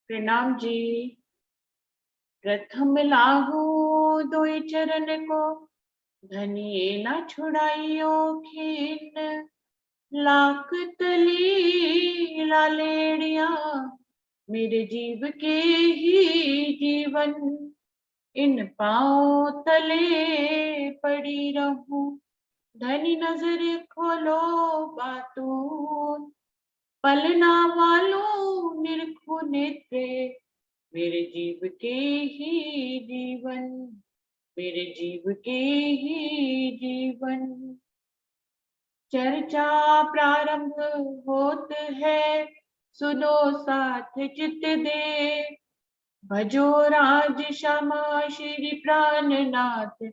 प्रणाम जी। प्रथम लागू दोई चरण को, धनिये न छुड़ाइयो खीन। लाख तली लालेड़िया, मेरे जीव के ही जीवन। इन पाँव तले पड़ी रहूं, धनी नजर खोलो बातून। पलना वालों निरखो नेत्रे, मेरे जीव के ही जीवन। मेरे जीव के ही जीवन। चर्चा प्रारंभ होत है, सुनो साथ चित दे। भजो राज श्यामा श्री प्राणनाथ,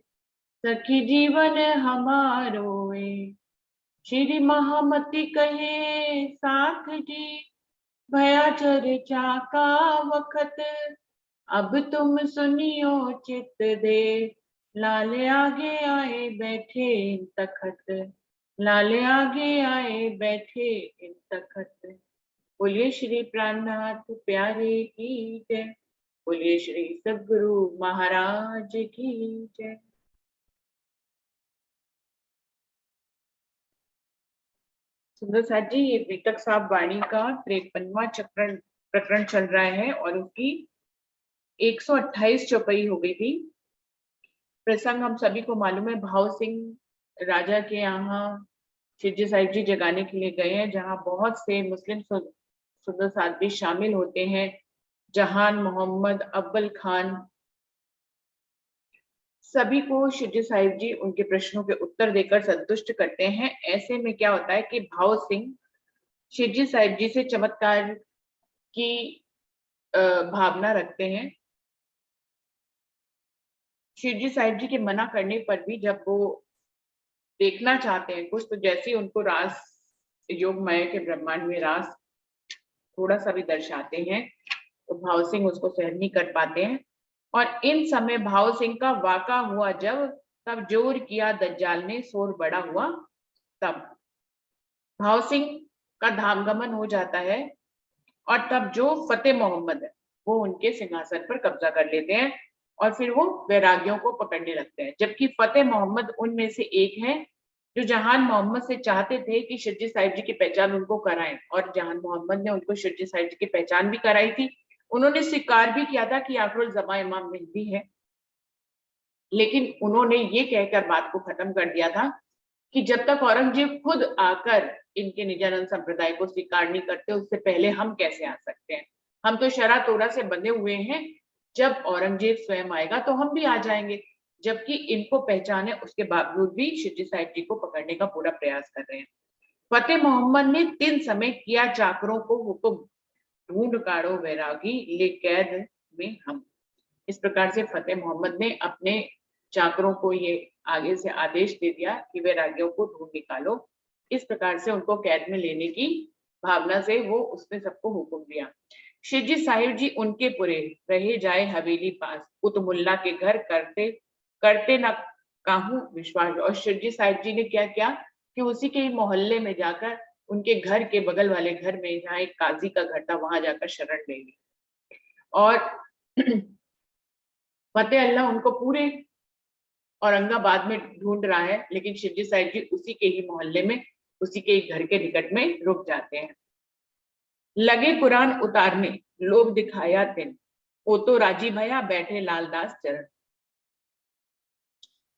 सखी जीवन हमारो ए। श्री महामति कहे साथ जी, भया चर्चा का वखत। अब तुम सुनियो चित दे, लाल आगे आए बैठे इन तखत। लाल आगे आए बैठे इन तखत। बोलिए श्री प्राणनाथ प्यारे की जय। बोलिए श्री सद्गुरु महाराज की जय। सुंदर साथ जी, ये बीतक साहब वाणी का 53वां प्रकरण चल रहा है और उसकी 128 चौपाई हो गई थी। प्रसंग हम सभी को मालूम है, भाव सिंह राजा के यहाँ शिवजी साहिब जी जगाने के लिए गए हैं, जहाँ बहुत से मुस्लिम सुंदर साथ भी शामिल होते हैं। जहान मोहम्मद अव्वल खान सभी को शिवजी साहिब जी उनके प्रश्नों के उत्तर देकर संतुष्ट करते हैं। ऐसे में क्या होता है कि भाव सिंह शिवजी साहिब जी से चमत्कार की भावना रखते हैं। शिवजी साहिब जी के मना करने पर भी जब वो देखना चाहते हैं कुछ, तो जैसे उनको रास योग माया के ब्रह्मांड में रास थोड़ा सा भी दर्शाते हैं, तो भाव सिंह उसको सहन नहीं कर पाते हैं। और इन समय भाव सिंह का वाका हुआ जब, तब जोर किया दज्जाल ने, शोर बड़ा हुआ तब। भाव सिंह का धामगमन हो जाता है और तब जो फतेह मोहम्मद है वो उनके सिंहासन पर कब्जा कर लेते हैं और फिर वो वैरागियों को पकड़ने लगते हैं। जबकि फतेह मोहम्मद उनमें से एक है जो जहान मोहम्मद से चाहते थे कि शिरजी साहिब जी की पहचान उनको कराएं, और जहान मोहम्मद ने उनको शिरजी साहिब जी की पहचान भी कराई थी। उन्होंने स्वीकार भी किया था कि आखिर जमा इमाम मेहदी है, लेकिन उन्होंने ये कहकर बात को खत्म कर दिया था कि जब तक औरंगजेब खुद आकर इनके निजानंद संप्रदाय को स्वीकार नहीं करते, उससे पहले हम कैसे आ सकते हैं। हम तो शरा तोरा से बंधे हुए हैं, जब औरंगजेब स्वयं आएगा तो हम भी आ जाएंगे। जबकि इनको पहचाने उसके बावजूद भी शिरजी साहिब जी को पकड़ने का पूरा प्रयास कर रहे हैं। फतेह मोहम्मद ने 3 समय किया चाकरों को हुक्म, ढूंढ काढ़ो वैरागी ले कैद में हम। इस प्रकार से फतेह मोहम्मद ने अपने चाकरों को ये आगे से आदेश दे दिया कि वैरागियों को ढूंढ निकालो। इस प्रकार से उनको कैद में लेने की भावना से वो उसने सबको हुक्म दिया। शिवजी साहिब जी उनके पुरे रहे जाए हवेली पास, उत मुल्ला के घर करते करते न काहू विश्वास। और शिवजी साहिब जी ने क्या किया कि उसी के मोहल्ले में जाकर, उनके घर के बगल वाले घर में जहाँ एक काजी का घर था, वहां जाकर शरण ले ली। और फतेह अल्लाह उनको पूरे औरंगाबाद में ढूंढ रहा है, लेकिन शिवजी साहिब जी उसी के ही मोहल्ले में, उसी के घर के निकट में रुक जाते हैं। लगे कुरान उतारने, लोभ दिखाया दिन, वो तो राजी भया बैठे लालदास चरण।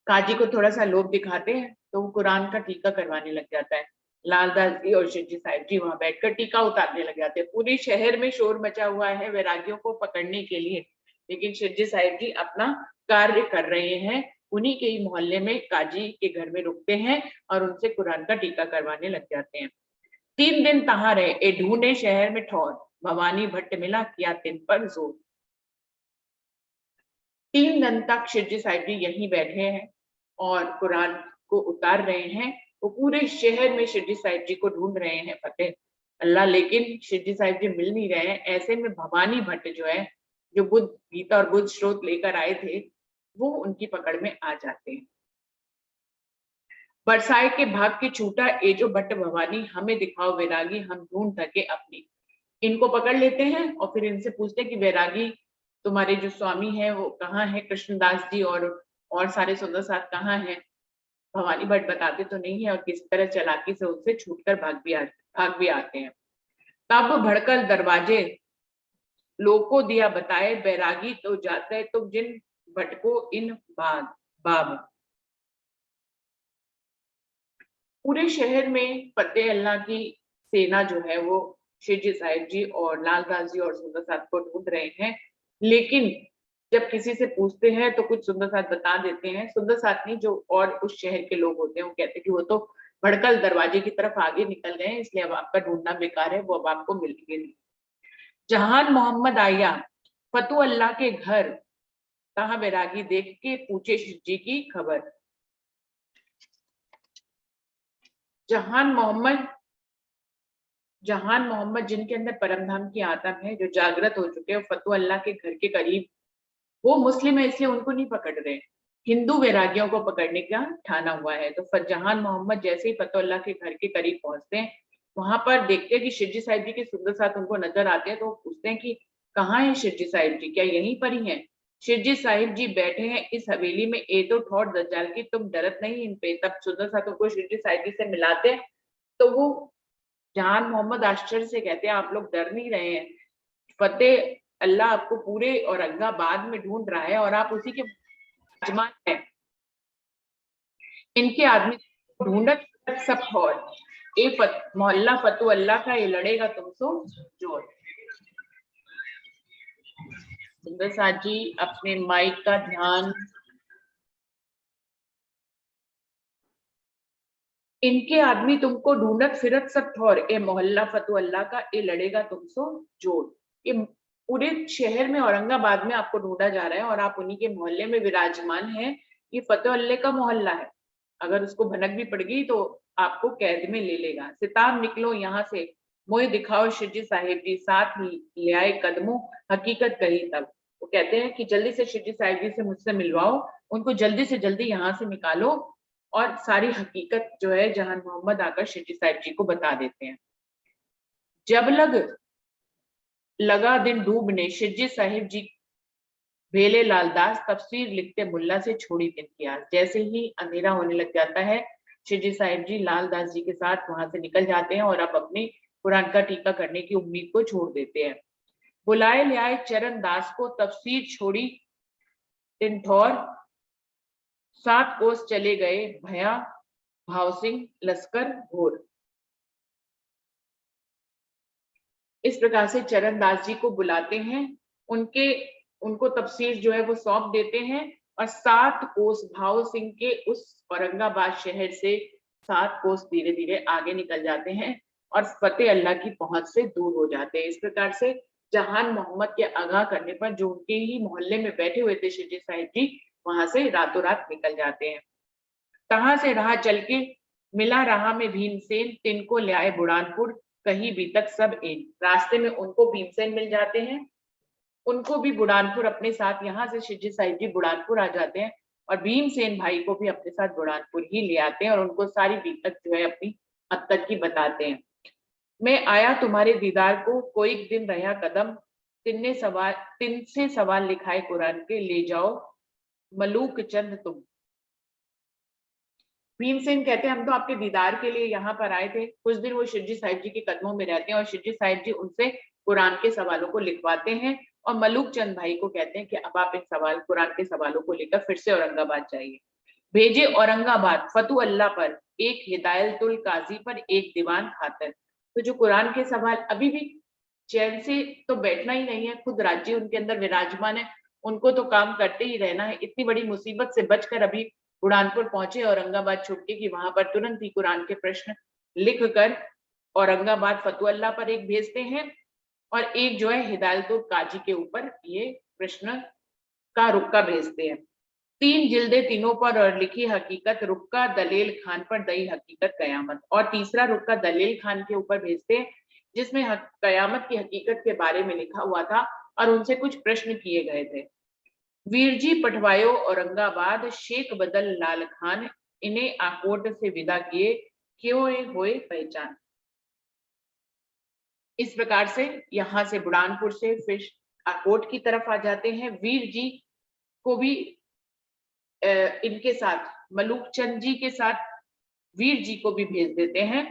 काजी को थोड़ा सा लोभ दिखाते हैं तो वो कुरान का टीका करवाने लग जाता है। लालदास जी और शिवजी साहिब जी वहां बैठकर टीका उतारने लग जाते हैं। पूरे शहर में शोर मचा हुआ है वैरागियों को पकड़ने के लिए, लेकिन शिवजी साहिब जी अपना कार्य कर रहे हैं। उन्हीं के ही मोहल्ले में काजी के घर में रुकते हैं और उनसे कुरान का टीका करवाने लग जाते हैं। 3 दिन तहां रहे, ए ढूंढे शहर में ठौर, भवानी भट्ट मिला किया तिन पर जोर। 3 दिन तक शिवजी साहिब जी यहीं बैठे हैं और कुरान को उतार रहे हैं। वो पूरे शहर में शिवजी साहिब जी को ढूंढ रहे हैं फतेह अल्लाह, लेकिन शिवजी साहिब जी मिल नहीं रहे हैं। ऐसे में भवानी भट्ट जो है, जो बुद्ध गीता और बुद्ध स्रोत लेकर आए थे, वो उनकी पकड़ में आ जाते हैं। बरसाए के भाग के छूटा ए जो भट्ट भवानी, हमें दिखाओ वैरागी हम ढूंढ सके अपनी। इनको पकड़ लेते हैं और फिर इनसे पूछते हैं कि वैरागी तुम्हारे जो स्वामी है वो कहाँ है, कृष्णदास जी और सारे सुंदर साथ कहाँ हैं। भवानी भट्ट बताते तो नहीं है और किस तरह चालाकी से उससे छूटकर भाग भी आते हैं। तब भड़कल दरवाजे लोको दिया बताए, बैरागी तो जाते तुम जिन भटको इन बाब। पूरे शहर में फतेह अल्लाह की सेना जो है वो शिवजी साहिब जी और लालदास जी और सुंदर साथ को ढूंढ रहे हैं। लेकिन जब किसी से पूछते हैं तो कुछ सुंदर साथ बता देते हैं। सुंदर साथ नहीं, जो और उस शहर के लोग होते हैं वो कहते हैं कि वो तो भड़कल दरवाजे की तरफ आगे निकल गए हैं, इसलिए अब आपका ढूंढना बेकार है, वो अब आपको मिलेंगे नहीं। जहान मोहम्मद आया फतू अल्लाह के घर, तहा बैरागी देख के पूछे शिव जी की खबर। जहान मोहम्मद जहान मोहम्मद जिनके अंदर परम धाम की आत्म है, जो जागृत हो चुके हैं, फतू अल्लाह के घर के करीब, वो मुस्लिम है इसलिए उनको नहीं पकड़ रहे, हिंदू वैरागियों को पकड़ने का ठाना हुआ है। तो जहान मोहम्मद जैसे ही फतू अल्लाह के घर के करीब पहुंचते हैं, वहां पर देखते हैं कि शिवजी साहिब जी के सुंदर साथ उनको नजर आते हैं। तो वो पूछते हैं कि कहाँ है शिवजी साहिब जी, क्या यहीं पर ही है? शिवजी साहिब जी बैठे हैं इस हवेली में, ए तो ठोर दज्जाल की, तुम डरत नहीं इन पे। तब सुंदर साथ उनको शिवजी साहिब जी से मिलाते हैं। तो वो जहान मोहम्मद आश्चर्य से कहते हैं, आप लोग डर नहीं रहे हैं? फतेह अल्लाह आपको पूरे औरंगाबाद में ढूंढ रहा है और आप उसी के यजमान हैं। इनके आदमी ढूंढत सब और मोहल्ला फतू अल्लाह का, ये लड़ेगा तुमसे जोर। सुंदर साथ जी अपने माइक का ध्यान, इनके आदमी तुमको ढूंढत फिरत सब ठौर, ए मोहल्ला फतू अल्लाह का, ये लड़ेगा तुमसे जोर। ये पूरे शहर में औरंगाबाद में आपको ढूंढा जा रहा है और आप उन्हीं के मोहल्ले में विराजमान हैं। ये फतेह अल्लाह का मोहल्ला है, अगर उसको भनक भी पड़ गई तो आपको कैद में ले लेगा। सिताब निकलो यहाँ से, मोहे दिखाओ शिवजी साहिब जी, साथ ही ले आए कदमों हकीकत कही तब। वो कहते हैं कि जल्दी से शिवजी साहिब जी से मुझसे मिलवाओ, उनको जल्दी से जल्दी यहाँ से निकालो और सारी हकीकत जो है जहान मोहम्मद आकर शिवजी साहिब जी को बता देते हैं। जब लगा दिन डूबने, शिवजी साहिब जी भेले लालदास, तफसीर लिखते मुल्ला से छोड़ी दिन की आस। जैसे ही अंधेरा होने लग जाता है, शिवजी साहिब जी लालदास जी के साथ वहां से निकल जाते हैं और अब अपने कुरान का टीका करने की उम्मीद को छोड़ देते हैं। बुलाए ले आए चरण दास को, तफसीर छोड़ी तिनठौर, 7 कोस चले गए भया भाव सिंह लश्कर घोर। इस प्रकार से चरण दास जी को बुलाते हैं, उनके उनको तफसीर जो है वो सौंप देते हैं और 7 कोस भाव सिंह के उस औरंगाबाद शहर से 7 कोस धीरे धीरे आगे निकल जाते हैं और फतेह अल्लाह की पहुंच से दूर हो जाते हैं। इस प्रकार से जहान मोहम्मद के आगाह करने पर जो उनके ही मोहल्ले में बैठे हुए थे शिवजी साहिब जी, वहां से रातों रात निकल जाते हैं। तहां से राह चल के मिला राह में भीमसेन, तिनको ले आए बुढ़ानपुर, कहीं भी तक सब एक। रास्ते में उनको भीमसेन मिल जाते हैं, उनको भी बुढ़ानपुर अपने साथ, यहाँ से शिवजी साहिब जी बुढ़ानपुर आ जाते हैं और भीमसेन भाई को भी अपने साथ बुढ़ानपुर ही ले आते हैं और उनको सारी विगत जो है अपनी अब तक की बताते हैं। मैं आया तुम्हारे दीदार को, कोई दिन रहा कदम, तिन से सवाल लिखाए कुरान के, ले जाओ मलूक चंद तुम। भीमसेन कहते हैं हम तो आपके दीदार के लिए यहाँ पर आए थे। कुछ दिन वो शिवजी साहिब जी के कदमों में रहते हैं और शिवजी साहिब जी उनसे कुरान के सवालों को लिखवाते हैं और मलूक चंद भाई को कहते हैं कि अब आप इन कुरान के सवालों को लेकर फिर से औरंगाबाद जाइए। भेजे औरंगाबाद फतू अल्लाह पर, एक हिदायतुल काजी पर, एक दीवान खातर। तो जो कुरान के सवाल, अभी भी चैन से तो बैठना ही नहीं है, खुद राज्य उनके अंदर विराजमान है, उनको तो काम करते ही रहना है। इतनी बड़ी मुसीबत से बचकर अभी बुढ़ानपुर पहुंचे औरंगाबाद छुप के, कि वहां पर तुरंत ही कुरान के प्रश्न लिख कर औरंगाबाद फतू अल्लाह पर एक भेजते हैं और एक जो है हिदायतुल काजी के ऊपर ये प्रश्न का रुक्का भेजते हैं। 3 जिल्दे तीनों पर और लिखी हकीकत, रुक्का दलेल खान पर दई हकीकत कयामत। और तीसरा रुक्का दलेल खान के ऊपर भेजते हैं जिसमें कयामत की हकीकत के बारे में लिखा हुआ था और उनसे कुछ प्रश्न किए गए थे। वीरजी पटवायो औरंगाबाद, शेख बदल लाल खान, इन्हें आकोट से विदा किए, क्यों होए पहचान। इस प्रकार से यहाँ से बुरहानपुर से फिर आकोट की तरफ आ जाते हैं। वीर जी को भी इनके साथ मलूक चंद जी के साथ वीर जी को भी भेज देते हैं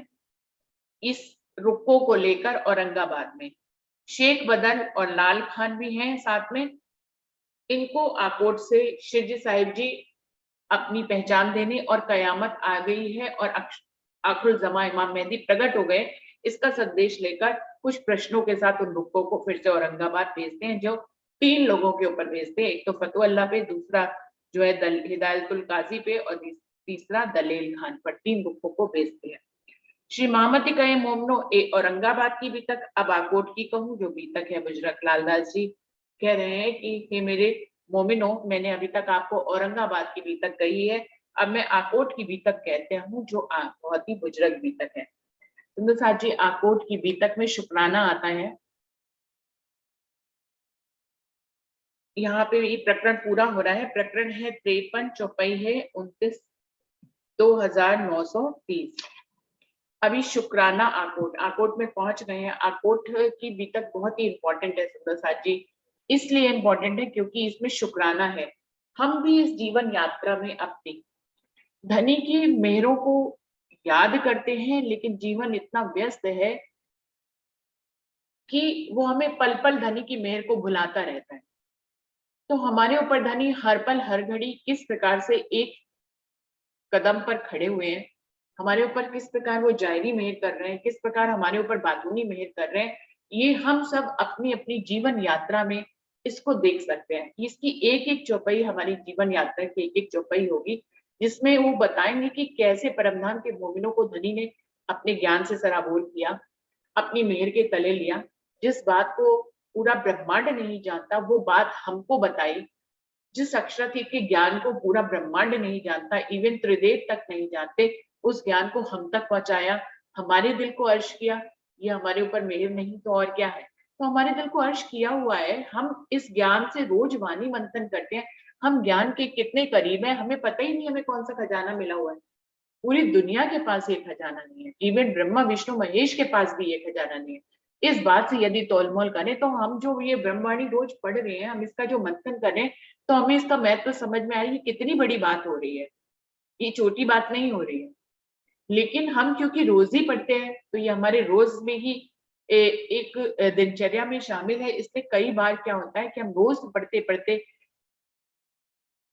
इस रुक्को को लेकर औरंगाबाद में। शेख बदर और लाल खान भी हैं साथ में। इनको आकोट से शिरजी साहिब जी अपनी पहचान देने और कयामत आ गई है और आखिर जमा इमाम मेहदी प्रकट हो गए, इसका संदेश लेकर कुछ प्रश्नों के साथ उन रुक्कों को फिर से औरंगाबाद भेजते हैं, जो 3 लोगों के ऊपर भेजते हैं। एक तो फतुह अल्लाह पे, दूसरा जो है हिदायतुल काजी पे और तीसरा दलेल खान पर। 3 रुक्कों को भेजते हैं। श्री महामती कहे मोमनो ए औरंगाबाद की बीतक, अब आकोट की कहूँ जो बीतक है। बुजरक लाल दास जी कह रहे हैं कि हे मेरे मोमिनो, मैंने अभी तक आपको औरंगाबाद की बीतक कही है, अब मैं आकोट की बीतक कहते हूँ जो बहुत ही बुजरक बीतक है। सुंदर साथ जी, आकोट की बीतक में शुक्राना आता है। यहाँ पे ये प्रकरण पूरा हो रहा है। प्रकरण है 53, चौपाई है 29, 2930। अभी शुक्राना आकोट में पहुंच गए हैं। आकोट की बीतक बहुत ही इंपॉर्टेंट है सुंदर साथ जी, इसलिए इंपॉर्टेंट है क्योंकि इसमें शुक्राना है। हम भी इस जीवन यात्रा में अपनी धनी की मेहरों को याद करते हैं, लेकिन जीवन इतना व्यस्त है कि वो हमें पल पल धनी की मेहर को भुलाता रहता है। तो हमारे ऊपर धनी हर पल हर घड़ी किस प्रकार से एक कदम पर खड़े हुए हैं, हमारे ऊपर किस प्रकार वो जायरी मेहर कर रहे हैं, किस प्रकार हमारे ऊपर बातूनी मेहर कर रहे हैं, ये हम सब अपनी अपनी जीवन यात्रा में इसको देख सकते हैं। इसकी एक एक चौपाई हमारी जीवन यात्रा की एक एक चौपाई होगी, जिसमें वो बताएंगे कि कैसे परमधाम के मोमिनों को धनी ने अपने ज्ञान से सराबोर किया, अपनी मेहर के तले लिया। जिस बात को पूरा ब्रह्मांड नहीं जानता वो बात हमको बताई। जिस अक्षरातीत के ज्ञान को पूरा ब्रह्मांड नहीं जानता, इवन त्रिदेव तक नहीं जानते, उस ज्ञान को हम तक पहुंचाया, हमारे दिल को अर्श किया। ये हमारे ऊपर मेहर नहीं तो और क्या है। तो हमारे दिल को अर्श किया हुआ है, हम इस ज्ञान से रोज वाणी मंथन करते हैं। हम ज्ञान के कितने करीब हैं हमें पता ही नहीं, हमें कौन सा खजाना मिला हुआ है। पूरी दुनिया के पास ये खजाना नहीं है, इवन ब्रह्मा विष्णु महेश के पास भी ये खजाना नहीं है। इस बात से यदि तोलमोल करें तो हम जो ये ब्रह्मवाणी रोज पढ़ रहे हैं, हम इसका जो मंथन करें तो हमें इसका महत्व समझ में आए, ये कितनी बड़ी बात हो रही है, ये छोटी बात नहीं हो रही है। लेकिन हम क्योंकि रोज ही पढ़ते हैं तो ये हमारे रोज में ही एक दिनचर्या में शामिल है। इसलिए कई बार क्या होता है कि हम रोज पढ़ते पढ़ते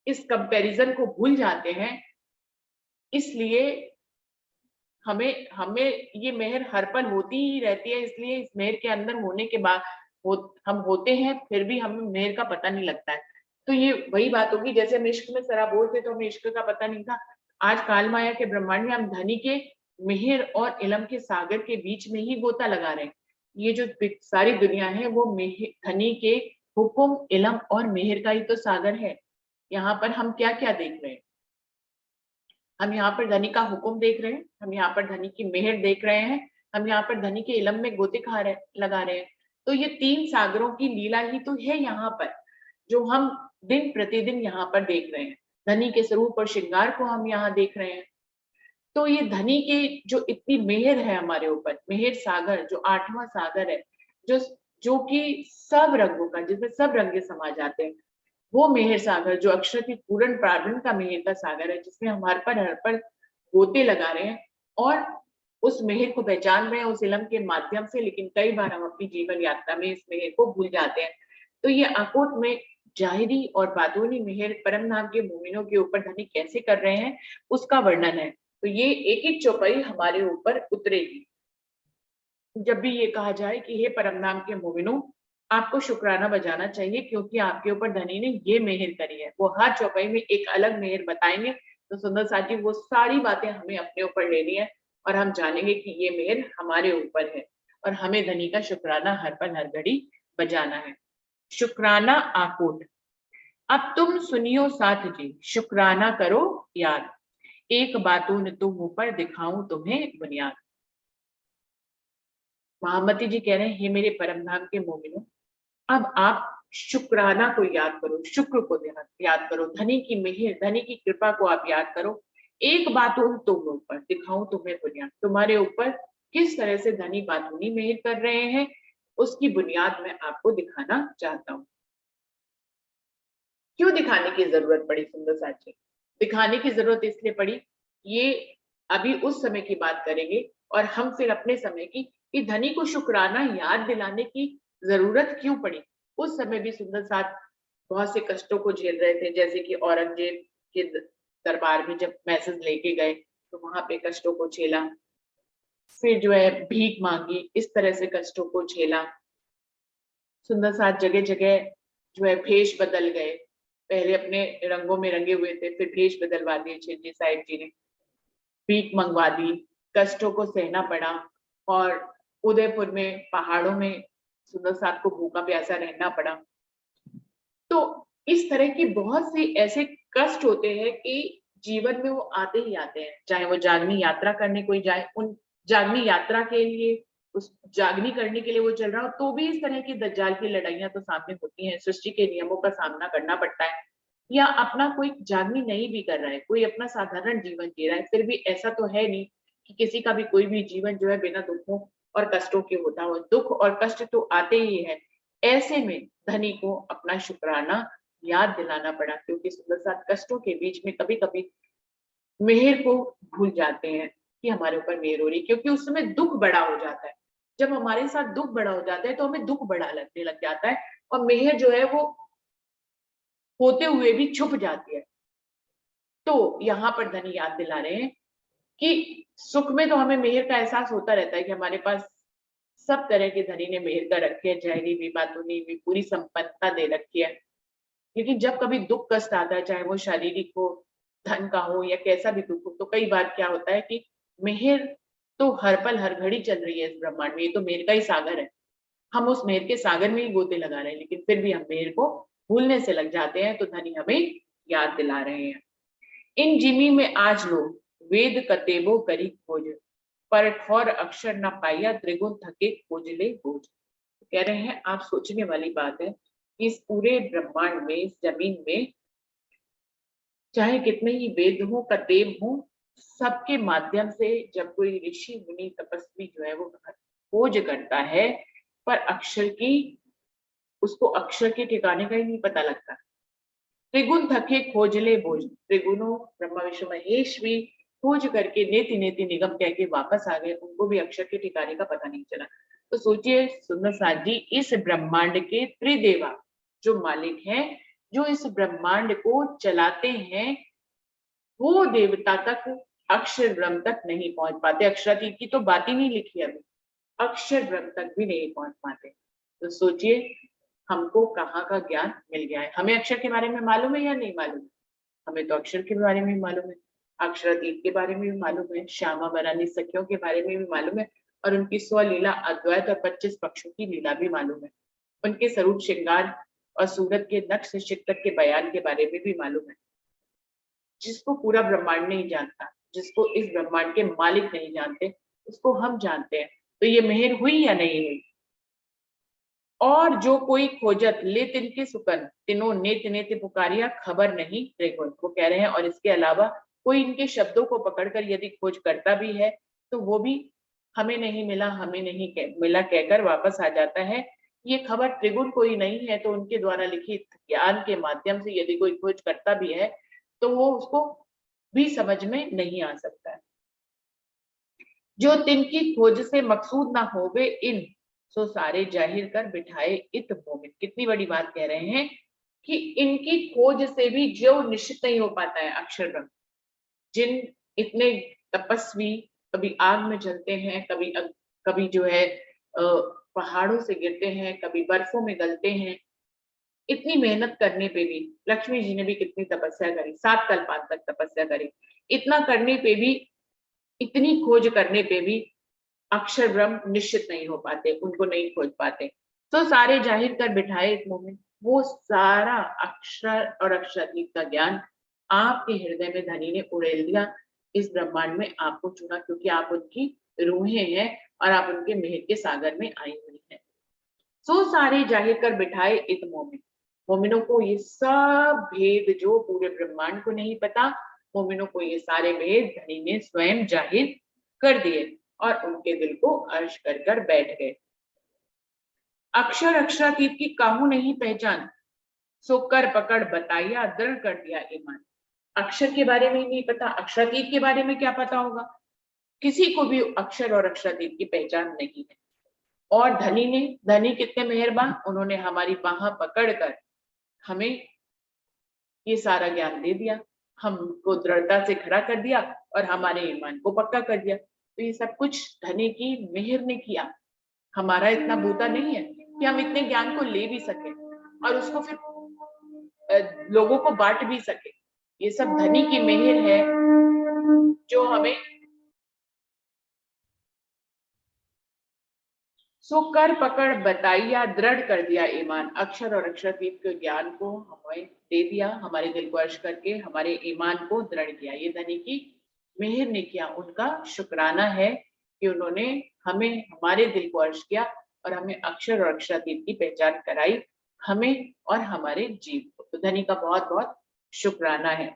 इस कंपैरिजन को भूल जाते हैं। इसलिए हमें हमें ये मेहर हर पल होती ही रहती है, इसलिए इस मेहर के अंदर होने के बाद हम होते हैं फिर भी हमें मेहर का पता नहीं लगता है। तो ये वही बात होगी, जैसे हम इश्क में सराबोर थे तो हमें इश्क का पता नहीं था। आज काल माया के ब्रह्मांड में हम धनी के मेहर और इलम के सागर के बीच में ही गोता लगा रहे हैं। ये जो सारी दुनिया है वो धनी के हुक्म, इलम और मेहर का ही तो सागर है। यहाँ पर हम क्या क्या देख रहे हैं, हम यहाँ पर धनी का हुक्म देख रहे हैं, हम यहाँ पर धनी की मेहर देख रहे हैं, हम यहाँ पर धनी के इलम में गोते लगा रहे हैं। तो ये 3 सागरों की लीला ही तो है यहाँ पर, जो हम दिन प्रतिदिन यहाँ पर देख रहे हैं। धनी के स्वरूप और श्रृंगार को हम यहाँ देख रहे हैं। तो ये धनी के जो इतनी मेहर है हमारे ऊपर, मेहर सागर जो 8वां सागर है, जो जो कि सब रंगों का, जिसमें सब रंगे समा जाते हैं, वो मेहर सागर जो अक्षरातीत पूर्ण प्रारंभ का मेहर का सागर है, जिसमें हम हर पर गोते लगा रहे हैं और उस मेहर को पहचान रहे हैं उस इलम के माध्यम से। लेकिन कई बार हम अपनी जीवन यात्रा में इस मेहर को भूल जाते हैं। तो ये आकोट में जाहिरी और बातूनी मेहर परम नाम के मोमिनों के ऊपर धनी कैसे कर रहे हैं उसका वर्णन है। तो ये एक एक चौपाई हमारे ऊपर उतरेगी। जब भी ये कहा जाए कि हे परम नाम के मोमिनों, आपको शुक्राना बजाना चाहिए क्योंकि आपके ऊपर धनी ने ये मेहर करी है, वो हर चौपाई में एक अलग मेहर बताएंगे। तो सुंदर साथ जी वो सारी बातें हमें अपने ऊपर लेनी है और हम जानेंगे कि ये मेहर हमारे ऊपर है और हमें धनी का शुक्राना हर पल हर घड़ी बजाना है। शुक्राना आकोट। अब तुम सुनियो साथ जी, शुक्राना करो याद, एक बातून तुम ऊपर दिखाऊं तुम्हें बुनियाद। महामती जी कह रहे हैं, हे मेरे परम धाम के मोमिनों, अब आप शुक्राना को याद करो, शुक्र को याद करो, धनी की मेहर, धनी की कृपा को आप याद करो। एक बात तुम ऊपर दिखाऊं तुम्हें बुनियाद, तुम्हारे ऊपर किस तरह से धनी बातूनी मेहर कर रहे हैं, उसकी बुनियाद मैं आपको दिखाना चाहता हूँ। क्यों दिखाने की जरूरत पड़ी सुंदर साथ जी? दिखाने की जरूरत इसलिए पड़ी, ये अभी उस समय की बात करेंगे और हम फिर अपने समय की, कि धनी को शुक्राना याद दिलाने की जरूरत क्यों पड़ी। उस समय भी सुंदर साथ बहुत से कष्टों को झेल रहे थे, जैसे कि औरंगजेब के दरबार में जब मैसेज लेके गए तो वहां पे कष्टों को झेला, फिर जो है भीख मांगी, इस तरह से कष्टों को झेला। सुंदर साथ जगह जगह जो है भेष बदल गए, पहले अपने रंगों में रंगे हुए थे, फिर भेष बदलवा दिए छिंजी साहिब जी ने, भीख मंगवा दी, कष्टों को सहना पड़ा और उदयपुर में पहाड़ों में सुंदर साथ को भूखा प्यासा रहना पड़ा। तो इस तरह की बहुत सी ऐसे कष्ट होते हैं कि जीवन में वो आते ही आते हैं, चाहे वो जागनी यात्रा करने कोई जाए, उन जागनी यात्रा के लिए, उस जागनी करने के लिए वो चल रहा हो, तो भी इस तरह की दज्जाल की लड़ाइयां तो सामने होती हैं, सृष्टि के नियमों का सामना करना पड़ता है। या अपना कोई जागनी नहीं भी कर रहा है, कोई अपना साधारण जीवन जी रहा है, फिर भी ऐसा तो है नहीं कि किसी का भी कोई भी जीवन जो है बिना दुखों और कष्टों के होता हो। दुख और कष्ट तो आते ही है। ऐसे में धनी को अपना शुक्राना याद दिलाना पड़ा, क्योंकि सुंदर साथ कष्टों के बीच में कभी कभी मेहर को भूल जाते हैं कि हमारे ऊपर मेहर हो रही, क्योंकि उस समय दुख बड़ा हो जाता है। जब हमारे साथ दुख बड़ा हो जाता है तो हमें दुख बड़ा लगने लग जाता है और मेहर जो है वो होते हुए भी छुप जाती है। तो यहाँ पर धनी याद दिला रहे हैं कि सुख में तो हमें मेहर का एहसास होता रहता है कि हमारे पास सब तरह के धनी ने मेहर कर रखी है, जहरी भी बातूनी भी पूरी संपन्नता दे रखी है। लेकिन जब कभी दुख कष्ट आता है, चाहे वो शारीरिक हो, धन का हो या कैसा भी दुख हो, तो कई बार क्या होता है कि मेहर तो हर पल हर घड़ी चल रही है इस ब्रह्मांड में, ये तो मेहर का ही सागर है। हम उस मेहर के सागर में ही गोते लगा रहे हैं, लेकिन फिर भी हम मेहर को भूलने से लग जाते हैं, तो धनी हमें याद दिला रहे हैं। इन जिमी में आज लो वेद कतेबो करी खोज, पर ठौर अक्षर न पाया त्रिगुण थके खोजले बोझ। कह रहे हैं आप सोचने वाली बात है, इस पूरे ब्रह्मांड में, इस जमीन में चाहे कितने ही वेद हो, कतेब हो, सबके माध्यम से जब कोई ऋषि मुनि तपस्वी जो है वो खोज करता है, पर अक्षर की, उसको अक्षर के ठिकाने का ही नहीं पता लगता। त्रिगुण थके खोजले बोझ, त्रिगुणों ब्रह्मा विष्णु महेश भी खोज करके नेति नेति निगम कह के वापस आ गए, उनको भी अक्षर के ठिकाने का पता नहीं चला। तो सोचिए सुंदर साथ जी, इस ब्रह्मांड के त्रिदेवा जो मालिक हैं, जो इस ब्रह्मांड को चलाते हैं, वो देवता तक अक्षर ब्रह्म तक नहीं पहुंच पाते। अक्षरातीत की तो बात ही नहीं लिखी अभी, अक्षर ब्रह्म तक भी नहीं पहुंच पाते। तो सोचिए हमको कहाँ का ज्ञान मिल गया है। हमें अक्षर के बारे में मालूम है या नहीं मालूम है? हमें तो अक्षर के बारे में भी मालूम है, अक्षरातीत के बारे में भी मालूम है, श्यामा बरानी सखियों के बारे में भी मालूम है, और उनकी स्वलीला अद्वैत और 25 पक्षों की लीला भी मालूम है। उनके स्वरूप श्रृंगार और सूरत के नक्श शिद्दत के बयान के बारे में भी मालूम है। जिसको पूरा ब्रह्मांड नहीं जानता, जिसको इस ब्रह्मांड के मालिक नहीं जानते, उसको हम जानते हैं। तो ये मेहर हुई या नहीं हुई? और जो कोई खोजत ले तिनके सुकन, तिनो नेत नेत पुकारिया खबर नहीं त्रिगुण। वो कह रहे हैं और इसके अलावा कोई इनके शब्दों को पकड़कर यदि खोज करता भी है, तो वो भी हमें नहीं मिला, हमें नहीं मिला कहकर वापस आ जाता है। ये खबर त्रिगुण कोई नहीं है, तो उनके द्वारा लिखित ज्ञान के माध्यम से यदि कोई खोज करता भी है, तो वो उसको भी समझ में नहीं आ सकता है। जो तिनकी खोज से मकसूद ना होवे इन, सो सारे जाहिर कर बिठाए इत मोमिन। कितनी बड़ी बात कह रहे हैं कि इनकी खोज से भी जो निश्चित नहीं हो पाता है अक्षर ब्रह्म, जिन इतने तपस्वी कभी आग में जलते हैं, कभी जो है पहाड़ों से गिरते हैं, कभी बर्फों में गलते हैं, इतनी मेहनत करने पे भी, लक्ष्मी जी ने भी कितनी तपस्या करी, 7 कल्पांत तक तपस्या करी, इतना करने पे भी, इतनी खोज करने पे भी अक्षर ब्रह्म निश्चित नहीं हो पाते, उनको नहीं खोज पाते। तो सारे जाहिर कर बिठाए एक मोमिन, वो सारा अक्षर और अक्षरातीत का ज्ञान आपके हृदय में धनी ने उड़ेल दिया। इस ब्रह्मांड में आपको चुना क्योंकि आप उनकी रूहें हैं और आप उनके मेहर के सागर में आई हुई हैं। सो सारे जाहिर कर बिठाए इत मोमिन, मोमिनों को ये सब भेद जो पूरे ब्रह्मांड को नहीं पता, मोमिनों को ये सारे भेद धनी ने स्वयं जाहिर कर दिए। और उनके दिल को अर्श कर कर बैठ गए। अक्षर अक्षरातीत की काहू नहीं पहचान, सो कर पकड़ बताया दृढ़ कर दिया ईमान। अक्षर के बारे में ही नहीं पता, अक्षरातीत के बारे में क्या पता होगा? किसी को भी अक्षर और अक्षरातीत की पहचान नहीं है। और धनी कितने मेहरबान, उन्होंने हमारी बाह पकड़कर हमें ये सारा ज्ञान दे दिया, हमको दृढ़ता से खड़ा कर दिया और हमारे ईमान को पक्का कर दिया। तो ये सब कुछ धनी की मेहर ने किया। हमारा इतना बूता नहीं है कि हम इतने ज्ञान को ले भी सके और उसको फिर लोगों को बांट भी सके। ये सब धनी की मेहर है जो हमें सो कर पकड़ बताइया दृढ़ कर दिया ईमान। अक्षर और अक्षरातीत के ज्ञान को हमें दे दिया, हमारे दिल को अर्श करके हमारे ईमान को दृढ़ किया। ये धनी की मेहर ने किया, उनका शुक्राना है कि उन्होंने हमें हमारे दिल को अर्श किया और हमें अक्षर और अक्षरातीत की पहचान कराई, हमें और हमारे जीव को। तो धनी का बहुत बहुत शुक्राना है।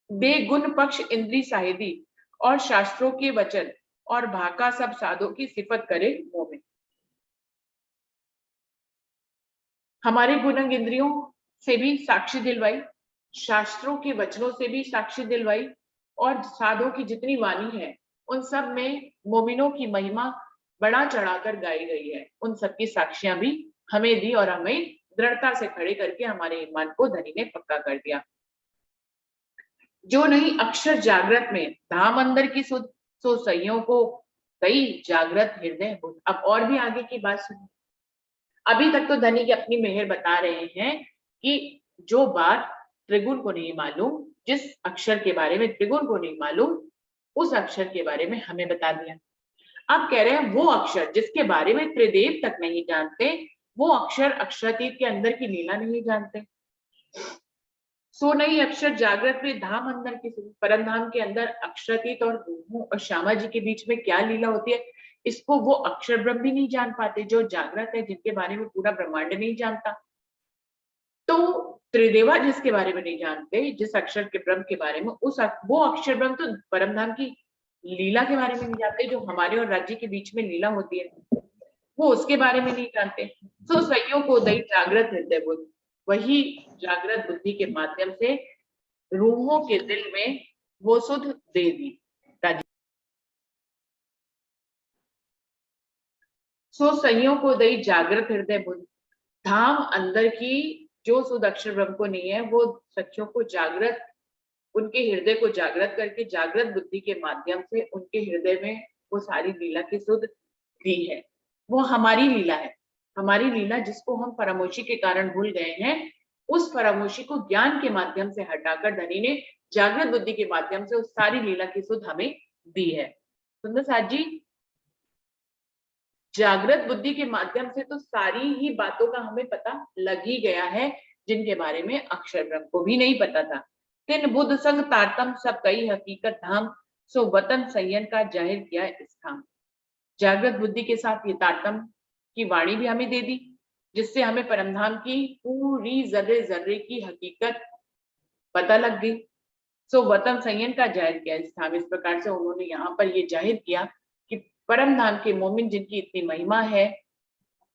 बेगुण पक्ष इंद्री साहिदी और शास्त्रों के वचन और भाका सब साधो की सिफत करे मोमिन। हमारे गुणंग इंद्रियों से भी साक्षी दिलवाई, शास्त्रों के वचनों से भी साक्षी दिलवाई और साधों की जितनी वाणी है उन सब में मोमिनों की महिमा बढ़ा चढ़ाकर गाई गई है। उन सब की साक्षियां भी हमें दी और हमें दृढ़ता से खड़े करके हमारे ईमान को धनी ने पक्का कर दिया। जो नहीं अक्षर जागृत में धाम अंदर की सुध, सो सइयों को कई जागृत हृदय बुध। अब और भी आगे की बात सुनिए। अभी तक तो धनी की अपनी मेहर बता रहे हैं कि जो बात त्रिगुण को नहीं मालूम, जिस अक्षर के बारे में त्रिगुण को नहीं मालूम, उस अक्षर के बारे में हमें बता दिया। अब कह रहे हैं वो अक्षर जिसके बारे में त्रिदेव तक नहीं जानते, वो अक्षर अक्षरातीत के अंदर की लीला नहीं जानते। सो नहीं अक्षर जागृत में धाम अंदर की परम धाम के अंदर अक्षरातीत और रूहों और श्यामा जी के बीच में क्या लीला होती है, इसको वो अक्षर ब्रह्म भी नहीं जान पाते जो जागृत है, जिनके बारे में पूरा ब्रह्मांड नहीं जानता। तो त्रिदेवा जिसके बारे में नहीं जानते, जिस अक्षर के ब्रह्म के बारे में, वो अक्षर ब्रह्म तो परम धाम की लीला के बारे में नहीं जानते, जो हमारे और राज्य के बीच में लीला होती है वो उसके बारे में नहीं जानते। सो सइयों को दई जागृत हृदय बुद्ध, वही जागृत बुद्धि के माध्यम से रूहों के दिल में वो सुध दे दी। सो सइयों को दई जागृत हृदय बुद्ध, धाम अंदर की जो सुध अक्षर ब्रह्म को नहीं है, वो सखियों को जागृत, उनके हृदय को जागृत करके जागृत बुद्धि के माध्यम से उनके हृदय में वो सारी लीला की सुध दी है। वो हमारी लीला है, हमारी लीला जिसको हम फरामोशी के कारण भूल गए हैं, उस फरामोशी को ज्ञान के माध्यम से हटाकर धनी ने जागृत बुद्धि के माध्यम से उस सारी लीला की सुध हमें दी है। सुंदर साथ जी, जागृत बुद्धि के माध्यम से तो सारी ही बातों का हमें पता लग ही गया है, जिनके बारे में अक्षर ब्रह्म को भी नहीं पता था। तिन बुद्ध संग तारतम सब कई हकीकत धाम, सो वतन संयन का जाहिर किया स्थान। जागृत बुद्धि के साथ ये तारतम की वाणी भी हमें दे दी, जिससे हमें परमधाम की पूरी जर्रे जर्रे की हकीकत पता लग गई। सो वतन संयन का जाहिर किया स्थान, इस प्रकार से उन्होंने यहाँ पर ये जाहिर किया कि परम धाम के मोमिन जिनकी इतनी महिमा है,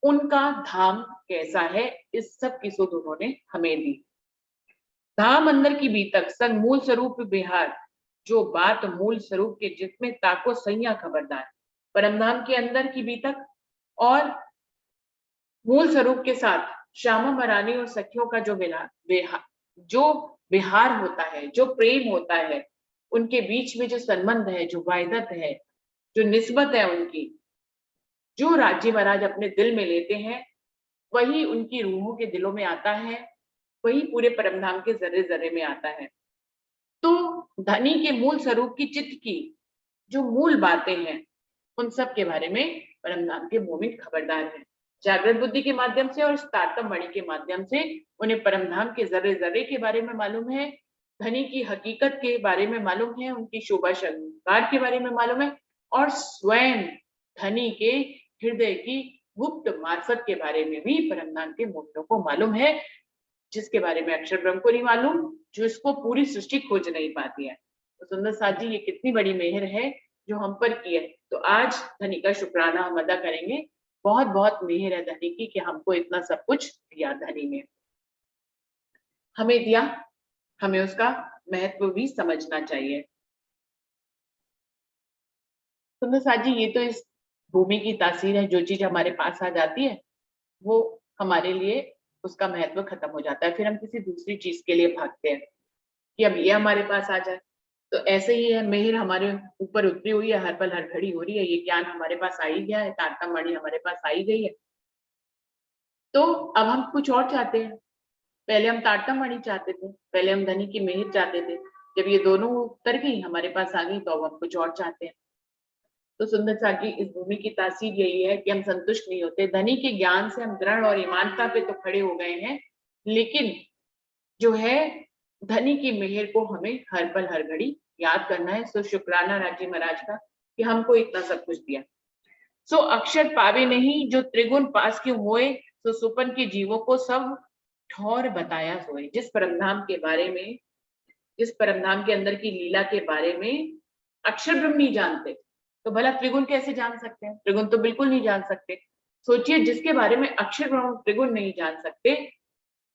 उनका धाम कैसा है, इस सब की सुध उन्होंने हमें दी। धाम अंदर की बीतक संग मूल स्वरूप बिहार, जो बात मूल स्वरूप के जिसमें ताको सैया खबरदार। परमधाम के अंदर की बीतक और मूल स्वरूप के साथ श्यामा महारानी और सखियों का जो विहार होता है, जो प्रेम होता है, उनके बीच में जो संबंध है, जो वायदत है, जो निस्बत है उनकी, जो राज्य महाराज अपने दिल में लेते हैं, वही उनकी रूहों के दिलों में आता है, वही पूरे परमधाम के जर्रे जर्रे में आता है। तो धनी के मूल स्वरूप की चित्त की जो मूल बातें हैं, उन सब के बारे में परमधाम के मोमिन खबरदार हैं। जागृत बुद्धि के माध्यम से और तारतम वाणी के माध्यम से उन्हें परमधाम के जर्रे जर्रे के बारे में मालूम है, धनी की हकीकत के बारे में मालूम है, उनकी शोभा श्रृंगार के बारे में मालूम है, और स्वयं धनी के हृदय की गुप्त मार्फत के बारे में भी परमधाम के मोमिनों को मालूम है, जिसके बारे में अक्षर ब्रह्म को नहीं मालूम, जो इसको पूरी सृष्टि खोज नहीं पाती है। तो सुंदर साथ जी, ये कितनी बड़ी मेहर है जो हम पर की है। तो आज धनी का शुक्राना हम अदा करेंगे। बहुत बहुत मेहर है धनी की कि हमको इतना सब कुछ दिया धनी ने, हमें दिया, हमें उसका महत्व भी समझना चाहिए। सुंदर साथ जी, ये तो इस भूमि की तासीर है, जो चीज हमारे पास आ जाती है वो हमारे लिए उसका महत्व खत्म हो जाता है, फिर हम किसी दूसरी चीज के लिए भागते हैं कि अब ये हमारे पास आ जाए। तो ऐसे ही है, मेहर हमारे ऊपर उतरी हुई है, हर पल हर घड़ी हो रही है, ये ज्ञान हमारे पास आ ही गया है, तारतम्य हमारे पास आ ही गई है। तो अब हम कुछ और चाहते हैं। पहले हम तारतम्य चाहते थे, पहले हम धनी की मेहर चाहते थे, जब ये दोनों उतर गई हमारे पास आ गई तो अब हम कुछ और चाहते हैं। तो सुंदर साकी, इस भूमि की तासीर यही है कि हम संतुष्ट नहीं होते। धनी के ज्ञान से हम दृढ़ और ईमानता पे तो खड़े हो गए हैं, लेकिन जो है धनी की मेहर को हमें हर पल हर घड़ी याद करना है। सो शुक्राना राजी महाराज का कि हमको इतना सब कुछ दिया। सो अक्षर पावे नहीं जो त्रिगुण पास क्यों होए, सो सुपन के जीवों को सब ठौर बताया सोए। जिस परमधाम के बारे में, जिस परमधाम के अंदर की लीला के बारे में अक्षर ब्रह्म नहीं जानते, तो भला त्रिगुण कैसे जान सकते हैं? त्रिगुण तो बिल्कुल नहीं जान सकते। सोचिए, जिसके बारे में अक्षर ब्रह्म त्रिगुण नहीं जान सकते,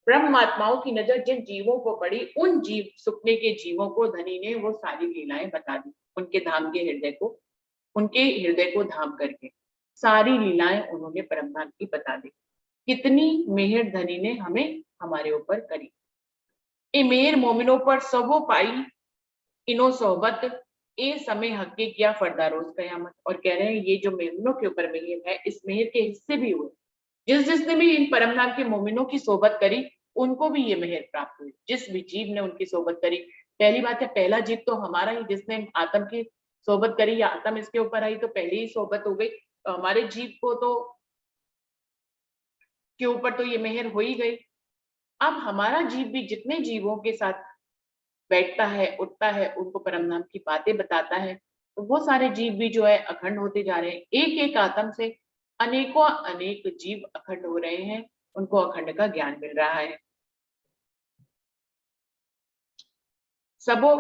ब्रह्मात्माओं की नजर जिन जीवों को पड़ी, उन जीव सुपने के जीवों को धनी ने वो सारी लीलाएं बता दी, उनके धाम के हृदय को, उनके हृदय को धाम करके सारी लीलाएं उन्होंने परमधाम की बता दी। कितनी मेहर धनी ने हमें हमारे ऊपर करी। ए मेहर मोमिनों पर सबो पाई इनो सोहबत, ए समय हक किया फरदा रोज कयामत। और कह रहे हैं ये जो मेमनों के ऊपर मेहर है, इस मेहर के हिस्से भी हुए। जिस जिसने भी इन परम नाम के मोमिनों की सोबत करी, उनको भी ये मेहर प्राप्त हुई। जिस भी जीव ने उनकी सोबत करी, पहली बात है पहला जीव तो हमारा ही, जिसने आत्म की सोबत करी या आत्म इसके ऊपर आई तो पहले ही सोबत हो गई, तो हमारे जीव को तो के ऊपर तो ये मेहर हो ही गई। अब हमारा जीव भी जितने जीवों के साथ बैठता है, उठता है, उनको परम नाम की बातें बताता है, तो वो सारे जीव भी जो है अखंड होते जा रहे हैं। एक एक आत्म से अनेकों अनेक जीव अखंड हो रहे हैं, उनको अखंड का ज्ञान मिल रहा है। सबो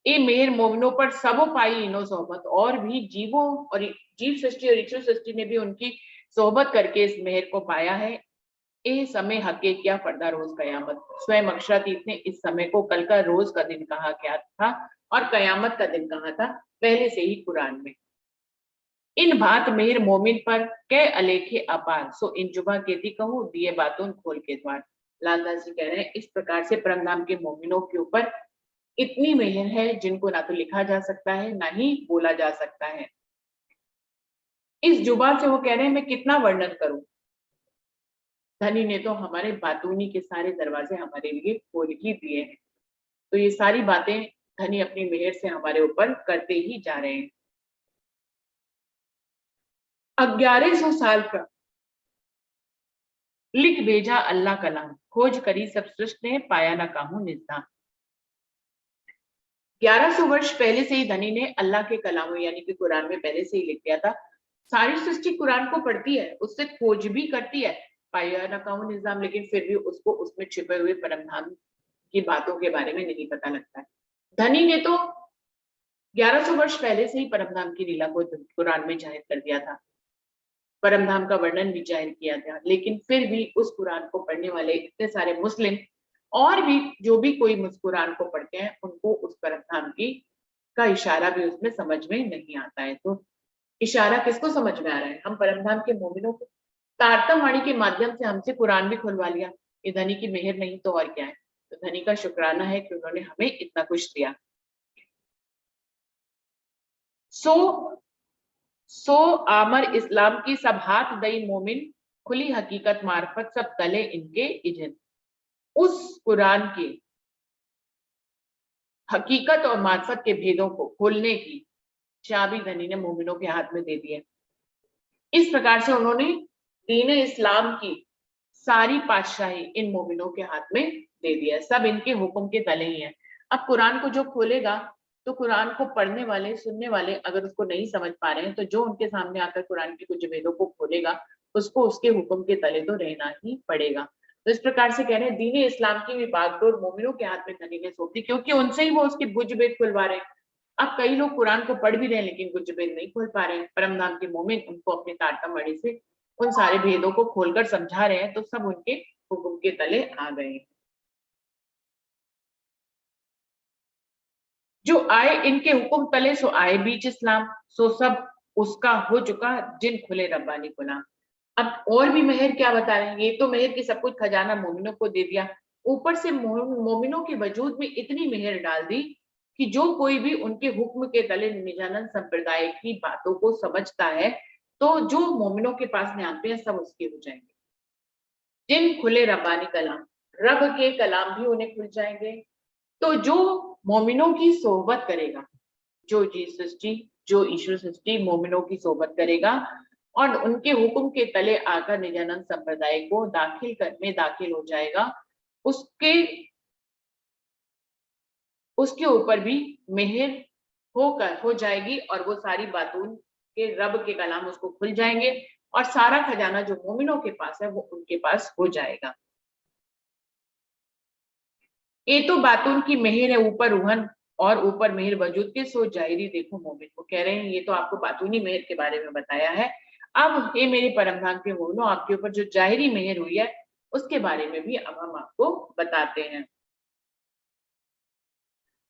ए मेहर मोमिनों पर सबो पाई इनो सोहबत, और भी जीवों और जीव सृष्टि और ईश्वर सृष्टि ने भी उनकी सोहबत करके इस मेहर को पाया है। ए समय हके क्या फरदा रोज कयामत, स्वयं अक्षरातीत ने इस समय को कल का रोज का दिन कहा क्या था और कयामत का दिन कहा था, पहले से ही कुरान में। इन बात मेहर मोमिन पर कै अलेखे अपार, सो इन जुबा केती कहूँ दिए बातों खोल के द्वार। लालदास जी कह रहे हैं इस प्रकार से परम नाम के मोमिनों के ऊपर इतनी मेहर है जिनको ना तो लिखा जा सकता है ना ही बोला जा सकता है। इस जुबान से वो कह रहे हैं मैं कितना वर्णन करूं। धनी ने तो हमारे बातूनी के सारे दरवाजे हमारे लिए खोल ही दिए हैं। तो ये सारी बातें धनी अपनी मेहर से हमारे ऊपर करते ही जा रहे हैं। 1100 साल का लिख भेजा अल्लाह कलाम, खोज करी सब सृष्टि ने पाया ना काहू निजदान। 1100 वर्ष पहले से ही धनी ने अल्लाह के कलाम यानी कि कुरान में पहले से ही लिख दिया था। सारी सृष्टि कुरान को पढ़ती है, उससे खोज भी करती है, पाया ना काहू निजाम, लेकिन फिर भी उसको उसमें छिपे हुए परमधाम की बातों के बारे में नहीं पता लगता है। धनी ने तो 1100 वर्ष पहले से ही परमधाम की लीला को कुरान में जाहिर कर दिया था, परमधाम का वर्णन भी जाहिर किया था, लेकिन फिर भी उस कुरान को पढ़ने वाले इतने सारे मुस्लिम और भी जो भी कोई कुरान को पढ़ते हैं, उनको उस परमधाम की का इशारा भी उसमें समझ में नहीं आता है। तो इशारा किसको समझ में आ रहा है? हम परमधाम के मोमिनों को। तारतम वाणी के माध्यम से हमसे कुरान भी खुलवा लिया। ये धनी की मेहर नहीं तो और क्या है। तो धनी का शुक्राना है कि उन्होंने हमें इतना कुछ दिया। सो सो आमर इस्लाम की सब हाथ दई मोमिन, खुली हकीकत मार्फत सब तले इनके इजन। उस कुरान की हकीकत और मार्फत के भेदों को खोलने की चाबी धनी ने मोमिनों के हाथ में दे दी है। इस प्रकार से उन्होंने दीन इस्लाम की सारी पातशाही इन मोमिनों के हाथ में दे दिया। सब इनके हुक्म के तले ही है। अब कुरान को जो खोलेगा, तो कुरान को पढ़ने वाले, सुनने वाले अगर उसको नहीं समझ पा रहे हैं, तो जो उनके सामने आकर कुरान के कुछ वेदों को खोलेगा, उसको उसके हुक्म के तले तो रहना ही पड़ेगा। तो इस प्रकार से कह रहे हैं दीन इस्लाम की भी बागडोर मोमिनों के हाथ में धनी ने सौंप दी, क्योंकि उनसे ही वो उसकी बुझ भेद खुलवा रहे हैं। अब कई लोग कुरान को पढ़ भी रहे हैं लेकिन कुछ भेद नहीं खोल पा रहे हैं। परमधाम के मोमिन उनको अपने तारतम मणि से उन सारे भेदों को खोलकर समझा रहे हैं, तो सब उनके हुक्म के तले आ गए। जो आए इनके हुक्म तले सो आए बीच इस्लाम, सो सब उसका हो चुका जिन खुले रब्बानी गुलाम। अब और भी मेहर क्या बता रहे हैं, ये तो मेहर की सब कुछ खजाना मोमिनों को दे दिया, ऊपर से मोमिनों के वजूद में इतनी मेहर डाल दी कि जो कोई भी उनके हुक्म के तले निजानंद संप्रदाय की बातों को समझता है, तो जो मोमिनों के पास में आते हैं सब उसके हो जाएंगे। जिन खुले रब्बानी कलाम, रब के कलाम भी उन्हें खुल जाएंगे। तो जो मोमिनों की सोहबत करेगा, जो ईश्वर सृष्टि मोमिनों की सोहबत करेगा और उनके हुक्म के तले आकर निजानंद संप्रदाय को दाखिल हो जाएगा, उसके ऊपर भी मेहर हो जाएगी और वो सारी बातों के रब के कलाम उसको खुल जाएंगे और सारा खजाना जो मोमिनों के पास है वो उनके पास हो जाएगा। ये तो बातों की मेहर है ऊपर रूहन और ऊपर मेहर वजूद के, सो जाहिरी देखो मोमिन को कह रहे हैं। ये तो आपको बातूनी मेहर के बारे में बताया है, अब ये मेरे परमधाम के मोमिनों आपके ऊपर जो जाहिरी मेहर हुई है उसके बारे में भी अब हम आपको बताते हैं।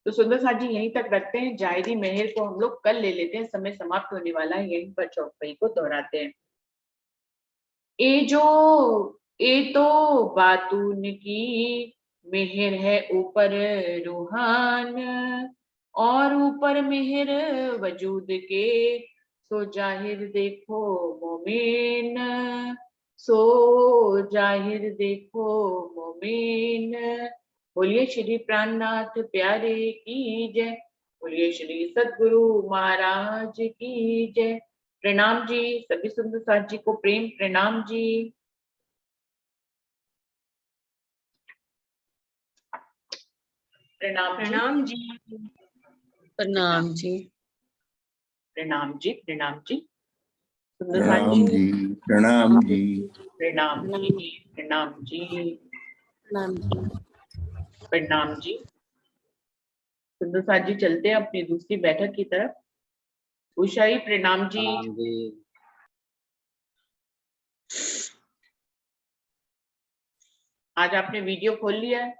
तो सुंदर साथ जी यहीं तक रखते हैं, जाहिरी मेहर को हम लोग कल ले लेते हैं, समय समाप्त होने वाला है, यहीं पर चौपाई को दोहराते हैं। ये तो बातून की मेहर है ऊपर रूहान और ऊपर मेहर वजूद के, सो जाहिर देखो मोमिन, सो जाहिर देखो मोमिन। बोलिए श्री प्राणनाथ प्यारे की जय, बोलिए श्री सद्गुरु महाराज की जय। प्रणाम जी, सभी सुंदर साथ जी को प्रेम प्रणाम जी। प्रणाम जी, प्रणाम जी, प्रणाम जी, प्रणाम जी, प्रणाम जी। सुंदर साथ प्रणाम जी, जी, प्रणाम जी, प्रणाम जी, प्रणाम जी, प्रणाम जी। प्रणाम जी। सुंदर साथ जी चलते हैं अपनी दूसरी बैठक की तरफ। उषाई प्रणाम जी। आज आपने वीडियो खोल लिया है?